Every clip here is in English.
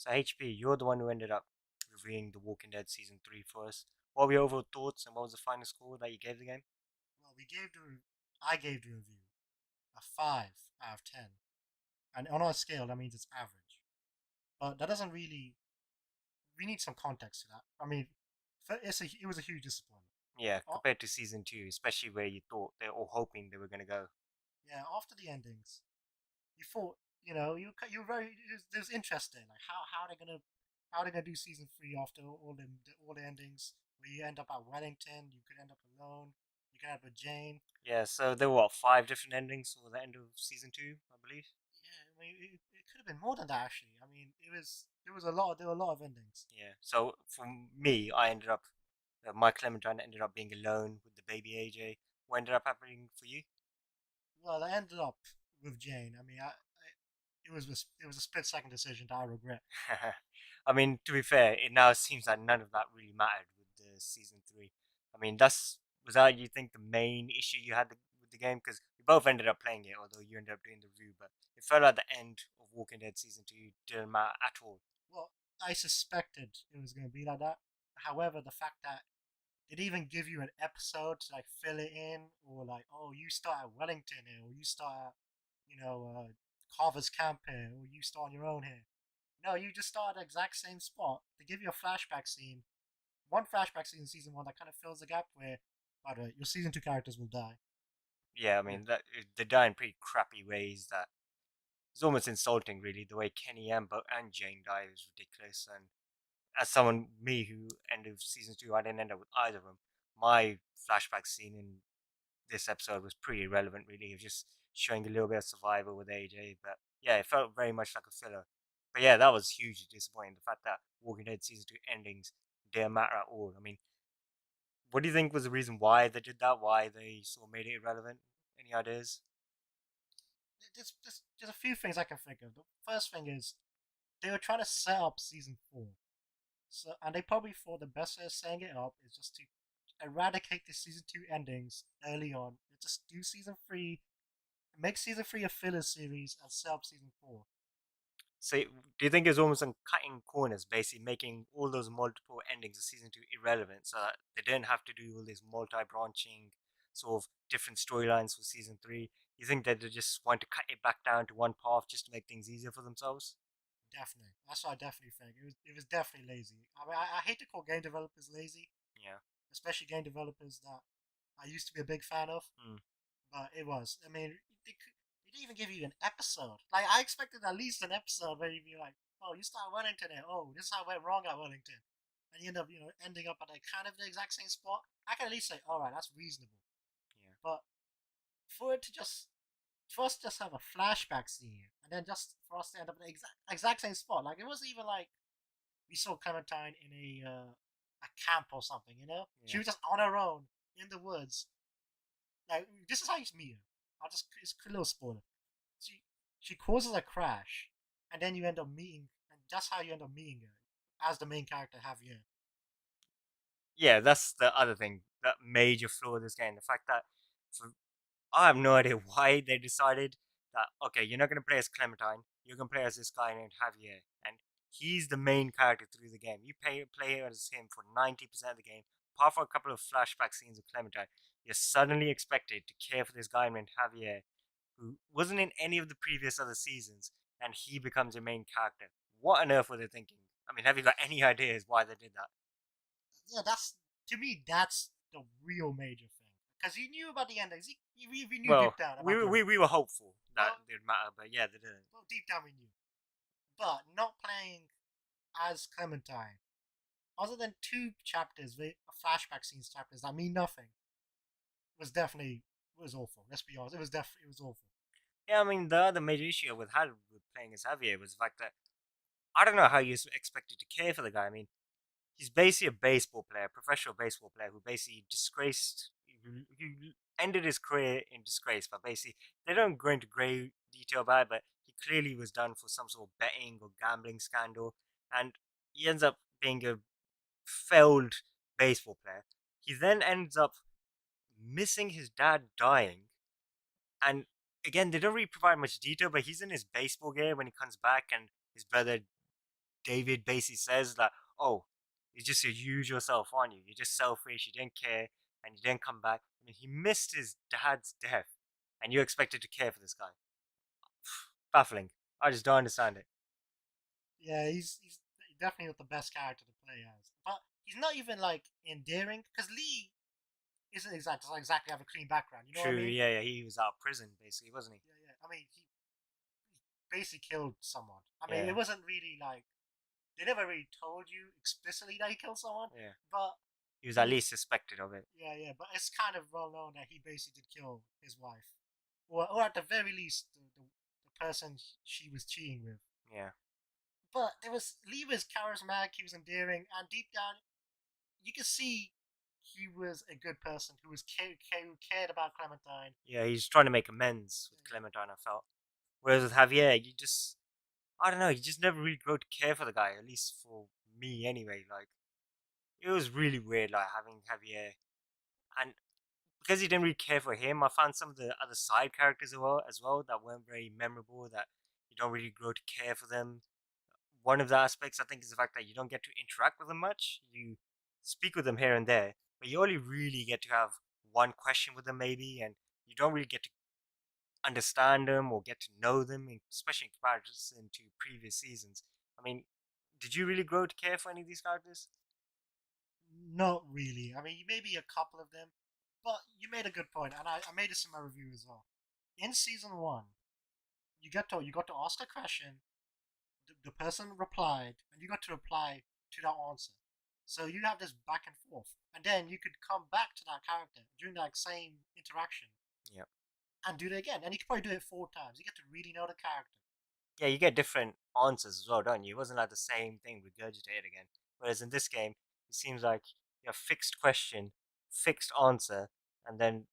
So HP, you're the one who ended up reviewing The Walking Dead season 3 for us. What were your overall thoughts and what was the final score that you gave the game? Well, I gave the review a 5 out of 10, and on our scale that means it's average. But that doesn't really. We need some context to that. I mean, it was a huge disappointment. Yeah, Oh, compared to season 2, especially where you thought they were all hoping they were going to go. yeah, after the endings, you thought you were very it was interesting. Like how they gonna do season 3 after all the endings where you end up at Wellington, you could end up alone, you could end up with Jane. Yeah, so there were what, 5 different endings for the end of season 2, I believe? Yeah, I mean it could have been more than that actually. I mean it was a lot. There were a lot of endings. Yeah, so for me, I ended up, my Clementine ended up being alone with the baby AJ. What ended up happening for you? Well, I ended up with Jane. I mean, it was a split-second decision that I regret. I mean, to be fair, it now seems like none of that really mattered with the season 3. I mean, was that you think the main issue you had with the game? Because we both ended up playing it, although you ended up doing the review, but it felt like the end of Walking Dead season 2 didn't matter at all. Well, I suspected it was going to be like that. However, the fact that it even give you an episode to like fill it in, or like, oh, you start at Wellington here, or you start at, Carver's Camp here, or you start on your own here. No, you just start at the exact same spot. They give you a flashback scene, one flashback scene in season 1 that kind of fills the gap where, by the way, your season 2 characters will die. Yeah, I Yeah, mean, they die in pretty crappy ways that it's almost insulting, really. The way Kenny and Jane die is ridiculous. And as someone, me, who ended season 2, I didn't end up with either of them. My flashback scene in this episode was pretty irrelevant, really. It was just showing a little bit of survival with AJ. But yeah, it felt very much like a filler. But yeah, that was hugely disappointing. The fact that Walking Dead season 2 endings didn't matter at all. I mean, what do you think was the reason why they did that? Why they sort of made it irrelevant? Any ideas? there's a few things I can think of. The first thing is they were trying to set up season 4. So, and they probably thought the best way of setting it up is just to eradicate the season 2 endings early on. Just do season 3, make season 3 a filler series, and set up season 4. So, do you think it's almost on cutting corners, basically making all those multiple endings of season 2 irrelevant, so that they didn't have to do all these multi-branching sort of different storylines for season 3? You think that they just want to cut it back down to one path just to make things easier for themselves? Definitely, that's what I definitely think. It was definitely lazy. I mean, I hate to call game developers lazy, Yeah. especially game developers that I used to be a big fan of. Mm. But it was. I mean, they didn't even give you an episode. Like I expected at least an episode where you'd be like, "Oh, you start Wellington here. Oh, this is how I went wrong at Wellington," and you end up, ending up at like kind of the exact same spot. I can at least say, "All right, that's reasonable." Yeah. But for it to just for us to just have a flashback scene and then just for us to end up in the exact same spot, like it wasn't even like we saw Clementine in a camp or something. She Yeah. was just on her own in the woods. Like this is how you meet her. It's a little spoiler. She she causes a crash, and then you end up meeting, and that's how you end up meeting her as the main character Javier. Yeah, that's the other thing, that major flaw of this game. The fact that for I have no idea why they decided that okay, you're not gonna play as Clementine, you're gonna play as this guy named Javier, and he's the main character through the game. You play as him for 90% of the game, apart from a couple of flashback scenes of Clementine. You're suddenly expected to care for this guy named Javier, who wasn't in any of the previous other seasons, and he becomes your main character. What on earth were they thinking? I mean, have you got any ideas why they did that? Yeah, that's to me that's the real major thing because you knew about the endings. We knew Well, deep down we about the ending. we were hopeful that Well, it would matter, but yeah, they didn't. well, deep down we knew, but not playing as Clementine, other than two chapters, flashback scenes chapters that mean nothing, was awful. Let's be honest, it was awful. Yeah, I mean, the other major issue with playing as Javier was the fact that I don't know how you expected to care for the guy. I mean, he's basically a baseball player, a professional baseball player who basically who ended his career in disgrace. But basically, they don't go into great detail about it, but he clearly was done for some sort of betting or gambling scandal, and he ends up being a failed baseball player. He then ends up missing his dad dying, and again, they don't really provide much detail, but he's in his baseball gear when he comes back, and his brother David basically says that, oh, you're just your usual self, aren't you? You're just selfish, you didn't care, and you didn't come back. I mean, he missed his dad's death, and you expected to care for this guy. Baffling. I just don't understand it. Yeah, he's definitely not the best character to play as, but he's not even like endearing because Lee isn't exact doesn't exactly have a clean background. You know what I True, mean? yeah, yeah, he was out of prison, basically, wasn't he? Yeah, yeah. I mean, he basically killed someone. I mean, Yeah, it wasn't really like they never really told you explicitly that he killed someone, yeah. but He was at you, least suspected of it. yeah, yeah. But it's kind of well known that he basically did kill his wife, or at the very least, the person she was cheating with. Yeah. But there was Lee was charismatic, he was endearing, and deep down, you could see he was a good person who who cared about Clementine. Yeah, he's trying to make amends with Yeah, Clementine, I felt. Whereas with Javier, you just, I don't know, you just never really grow to care for the guy, at least for me anyway. Like, it was really weird, like, having Javier. And because you didn't really care for him, I found some of the other side characters as well that weren't very memorable, that you don't really grow to care for them. One of the aspects I think is the fact that you don't get to interact with them much. You speak with them here and there, but you only really get to have one question with them maybe, and you don't really get to understand them or get to know them, especially in comparison to previous seasons. I mean, did you really grow to care for any of these characters? not really. I mean, maybe a couple of them, but you made a good point, and I made this in my review as well. In season one, you got to ask a question, the person replied, and you got to reply to that answer. So you have this back and forth, and then you could come back to that character during that same interaction Yeah. and do it again. And you could probably do it 4 times. You get to really know the character. Yeah, you get different answers as well, don't you? It wasn't like the same thing regurgitated again. Whereas in this game, it seems like you have fixed question, fixed answer, and then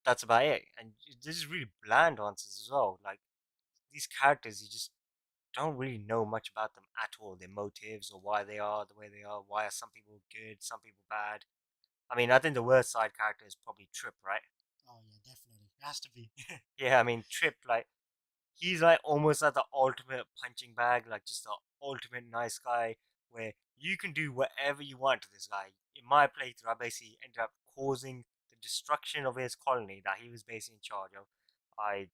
that's about it. And this is really bland answers as well. Like these characters, you just don't really know much about them at all. Their motives or why they are the way they are. Why are some people good, some people bad? I mean, I think the worst side character is probably Trip, right? Oh yeah, definitely. It has to be. Yeah, I mean Trip, like he's like almost like the ultimate punching bag, like just the ultimate nice guy where you can do whatever you want to this guy. In my playthrough, I basically ended up causing the destruction of his colony that he was basically in charge of. I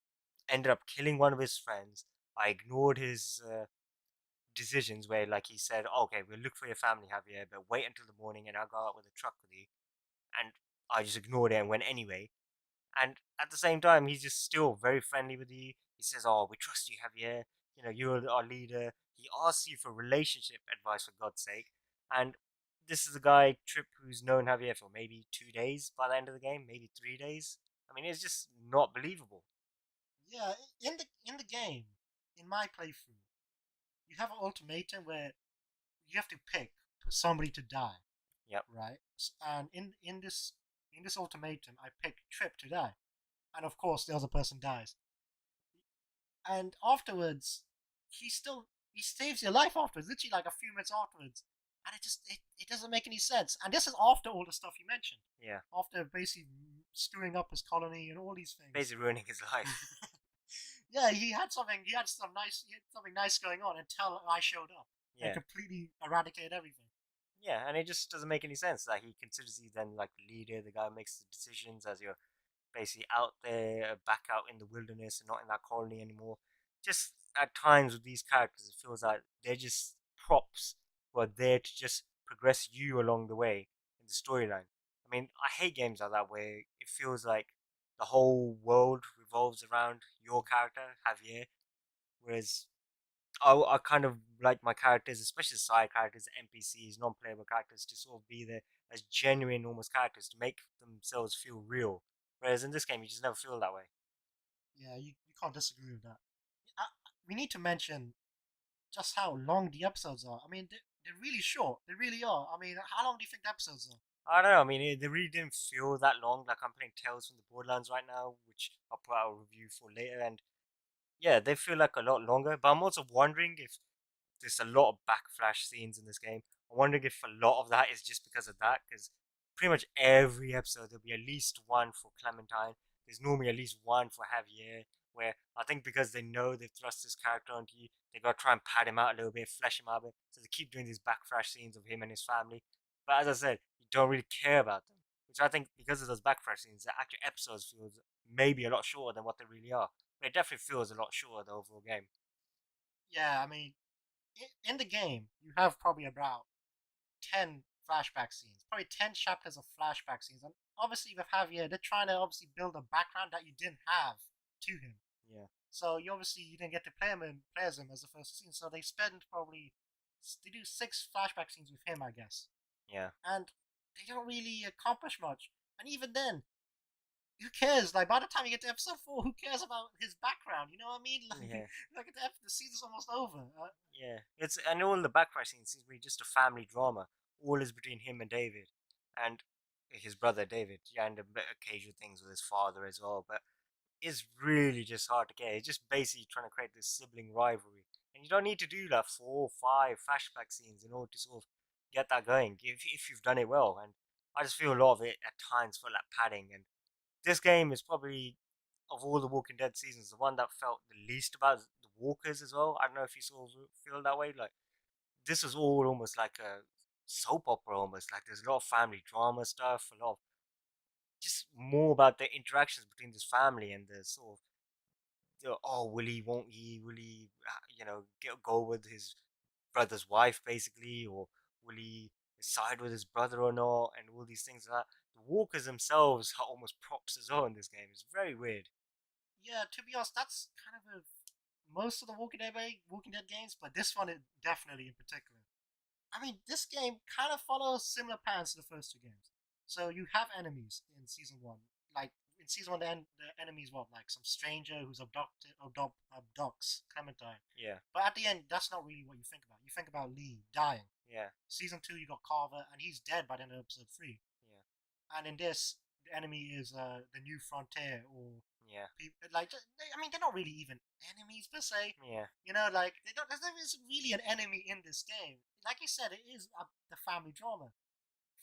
ended up killing one of his friends. I ignored his decisions where, like, he said, "Okay, we'll look for your family, Javier, but wait until the morning and I'll go out with a truck with you." And I just ignored it and went anyway. And at the same time, he's just still very friendly with you. He says, "Oh, we trust you, Javier. You know, you're our leader." He asks you for relationship advice, for God's sake. And this is a guy, Trip, who's known Javier for maybe 2 days by the end of the game, maybe 3 days. I mean, it's just not believable. Yeah, in the game, in my playthrough, you have an ultimatum where you have to pick somebody to die, Yep. right? And in this ultimatum, I pick Trip to die, and of course the other person dies. And afterwards, he saves your life afterwards, literally like a few minutes afterwards, and it doesn't make any sense. And this is after all the stuff you mentioned, Yeah. after basically screwing up his colony and all these things. Basically ruining his life. Yeah, he had something nice going on until I showed up and Yeah. completely eradicated everything. Yeah, and it just doesn't make any sense that he considers you then like the leader, the guy who makes the decisions as you're basically out there, back out in the wilderness and not in that colony anymore. Just at times with these characters, it feels like they're just props who are there to just progress you along the way in the storyline. I mean, I hate games like that where it feels like the whole world revolves around your character, Javier, whereas I kind of like my characters, especially side characters, NPCs, non-playable characters, to sort of be there as genuine, almost characters to make themselves feel real. Whereas in this game, you just never feel that way. Yeah, you can't disagree with that. Uh, we need to mention just how long the episodes are. I mean, they're really short. They really are. I mean, how long do you think the episodes are? I don't know. I mean, they really didn't feel that long. Like I'm playing Tales from the Borderlands right now, which I'll put out a review for later, and yeah, they feel like a lot longer. But I'm also wondering if there's a lot of backflash scenes in this game. I'm wondering if a lot of that is just because of that, because pretty much every episode there'll be at least one for Clementine. There's normally at least one for Javier, where I think because they know they've thrust this character onto you, they got to try and pad him out a little bit, flesh him out a bit. So they keep doing these backflash scenes of him and his family. But as I said, you don't really care about them, which I think because of those backflash scenes, the actual episodes feels maybe a lot shorter than what they really are. But it definitely feels a lot shorter the overall game. Yeah, I mean, in the game, you have probably about 10 flashback scenes, probably 10 chapters of flashback scenes. And obviously, with Javier, they're trying to obviously build a background that you didn't have to him. Yeah. So you didn't get to play as him as the first scene. So they spend probably they do 6 flashback scenes with him, I guess, Yeah. and they don't really accomplish much. And even then, who cares? Like by the time you get to episode 4, who cares about his background? You know what I mean? Yeah. Like the season's almost over. Yeah, it's and all the backfire scenes seems to be just a family drama. All is between him and David, and his brother David. Yeah, and a bit occasional things with his father as well. But it's really just hard to get. It's just basically trying to create this sibling rivalry, and you don't need to do like 4 or 5 flashback scenes in order to sort of get that going. If you've done it well, and I just feel a lot of it at times felt like padding. And this game is probably of all the Walking Dead seasons, the one that felt the least about the walkers as well. I don't know if you sort of feel that way. Like this was all almost like a soap opera, almost like there's a lot of family drama stuff, a lot of just more about the interactions between this family and the sort of oh, will he, won't he, will he, go with his brother's wife basically, or will he side with his brother or not, and all these things like that. The walkers themselves are almost props as well in this game. It's very weird. Yeah, to be honest, that's kind of most of the Walking Dead games, but this one is definitely in particular. I mean, this game kind of follows similar patterns to the first 2 games. So you have enemies in season 1. Like in season 1, the enemies what like some stranger who's abducts Clementine. Yeah, But at the end, that's not really what you think about. You think about Lee dying. yeah, Season 2, you got Carver, and he's dead by the end of episode 3. yeah, And in this, the enemy is the New Frontier, or yeah, people like I mean, they're not really even enemies per se. yeah, You know, like they don't. There isn't really an enemy in this game. Like you said, it is the family drama.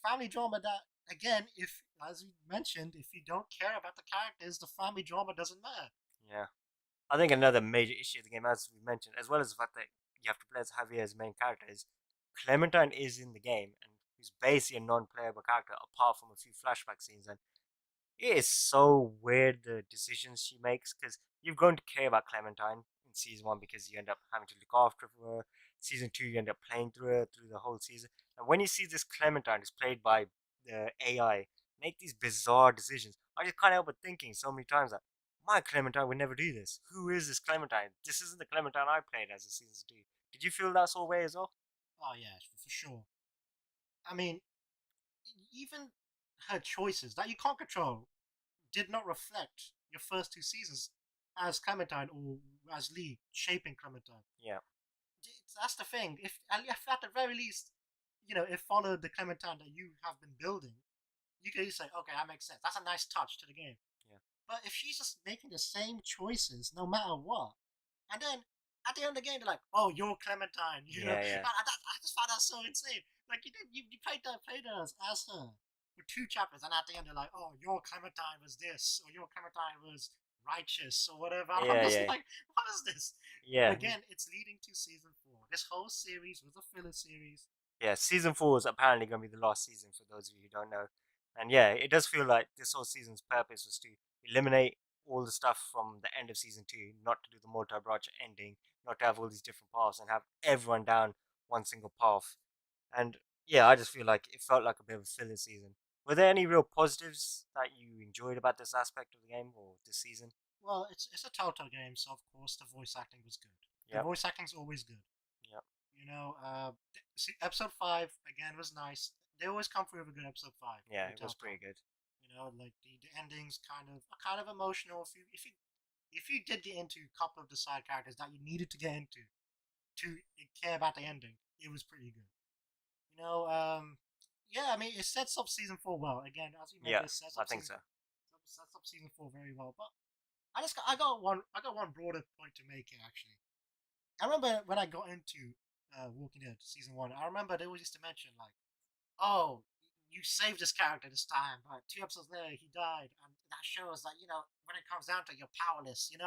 Family drama that again, if as you mentioned, if you don't care about the characters, the family drama doesn't matter. yeah. I think another major issue of the game, as we mentioned, as well as the fact that you have to play as Javier as main character, is Clementine is in the game and he's basically a non-playable character apart from a few flashback scenes. And it is so weird the decisions she makes because you're going to care about Clementine in season 1 because you end up having to look after her. Season 2, you end up playing through her through the whole season. And when you see this Clementine is played by the AI make these bizarre decisions, I just can't help but thinking so many times that my Clementine would never do this. Who is this Clementine? This isn't the Clementine I played as a season 2. Did you feel that sort of way as well? Oh yeah, for sure. I mean, even her choices that you can't control did not reflect your first 2 seasons as Clementine or as Lee shaping Clementine. Yeah, That's the thing. If at the very least, it followed the Clementine that you have been building, you can say, okay, that makes sense. That's a nice touch to the game. yeah, But if she's just making the same choices no matter what, and then at the end of the game they're like, "Oh, you're Clementine," yeah, yeah, I just found that so insane. Like you played as her for 2 chapters, and at the end they're like, "Oh, your Clementine was this, or your Clementine was righteous, or whatever." And I'm yeah, just yeah, like, "What is this?" But yeah. again, it's leading to season 4. This whole series was a filler series. Yeah, season 4 is apparently going to be the last season for those of you who don't know. And yeah, it does feel like this whole season's purpose was to eliminate all the stuff from the end of season 2, not to do the multi-branch ending, not to have all these different paths and have everyone down one single path. And yeah, I just feel like it felt like a bit of a filler season. Were there any real positives that you enjoyed about this aspect of the game or this season? Well, it's a TellTale game, so of course the voice acting was good. The Yep, voice acting's always good. yep, Episode 5 again was nice. They always come through with a good episode 5. yeah, With it was Telltale. pretty good. Like the endings kind of emotional. If you did get into a couple of the side characters that you needed to get into to care about the ending, it was pretty good. You know, yeah. I mean, it sets up season 4 well. Again, as you Yeah, mentioned, it sets I up think so. season 4 very well. But I got one broader point to make here actually. I remember when I got into Walking Dead season 1. I remember they always used to mention like, oh, you saved this character this time, but 2 episodes later he died, and that shows that when it comes down to it, you're powerless, and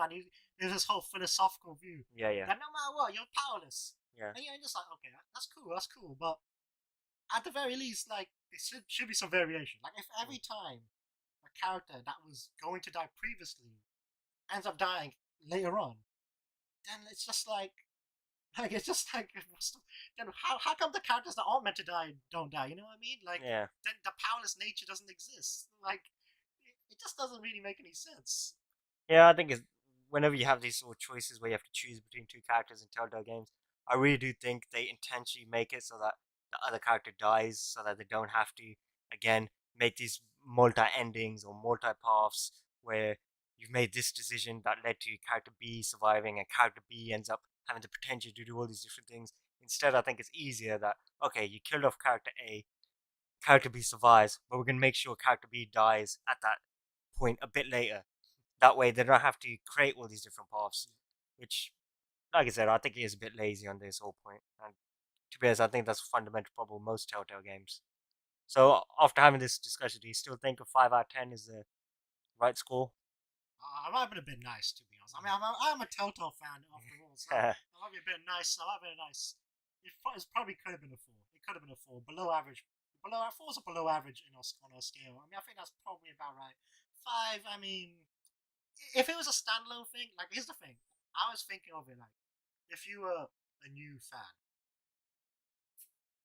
there's this whole philosophical view Yeah, yeah, that no matter what, you're powerless, yeah. and you're just like, okay, that's cool, but at the very least, like there should be some variation. Like if Mm. every time a character that was going to die previously ends up dying later on, then it's just like it's just like then how come the characters that aren't meant to die don't die? You know what I mean? Like Yeah. then the powerless nature doesn't exist. Like it just doesn't really make any sense. Yeah, I think it's whenever you have these sort of choices where you have to choose between two characters in Telltale games, I really do think they intentionally make it so that the other character dies, so that they don't have to again make these multi endings or multi paths where you've made this decision that led to character B surviving and character B ends up having the potential to do all these different things. Instead, I think it's easier that okay, you killed off character A, character B survives, but we're gonna make sure character B dies at that point a bit later. That way, they don't have to create all these different paths, which, like I said, I think he is a bit lazy on this whole point. And to be honest, I think that's a fundamental problem with most Telltale games. So, after having this discussion, do you still think a 5 out of 10 is the right score? I might have been a bit nice, to be honest. I mean, I'm a Telltale fan after all, so I might be a bit nice. I might be nice. It probably could have been a 4. It could have been a 4, below average. Below 4 is a below average on our scale. I mean, I think that's probably about right. 5. I mean, if it was a standalone thing, like here's the thing. I was thinking of it like if you were a new fan,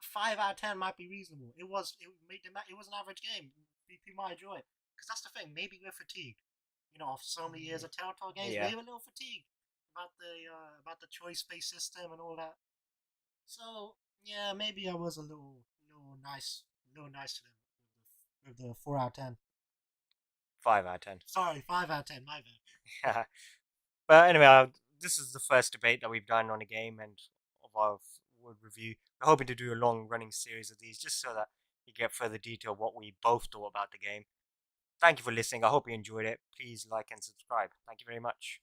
5 out of 10 might be reasonable. It was an average game. People might enjoy it because that's the thing. Maybe we're fatigued. After so many years of Telltale games, Yeah, we were a little fatigued about the choice based system and all that. So yeah, maybe I was a little nice to them with the 4 out of 10. 5 out of 10. Sorry, 5 out of 10. My bad. But anyway, this is the first debate that we've done on a game and of our word review. We're hoping to do a long running series of these just so that you get further detail of what we both thought about the game. Thank you for listening. I hope you enjoyed it. Please like and subscribe. Thank you very much.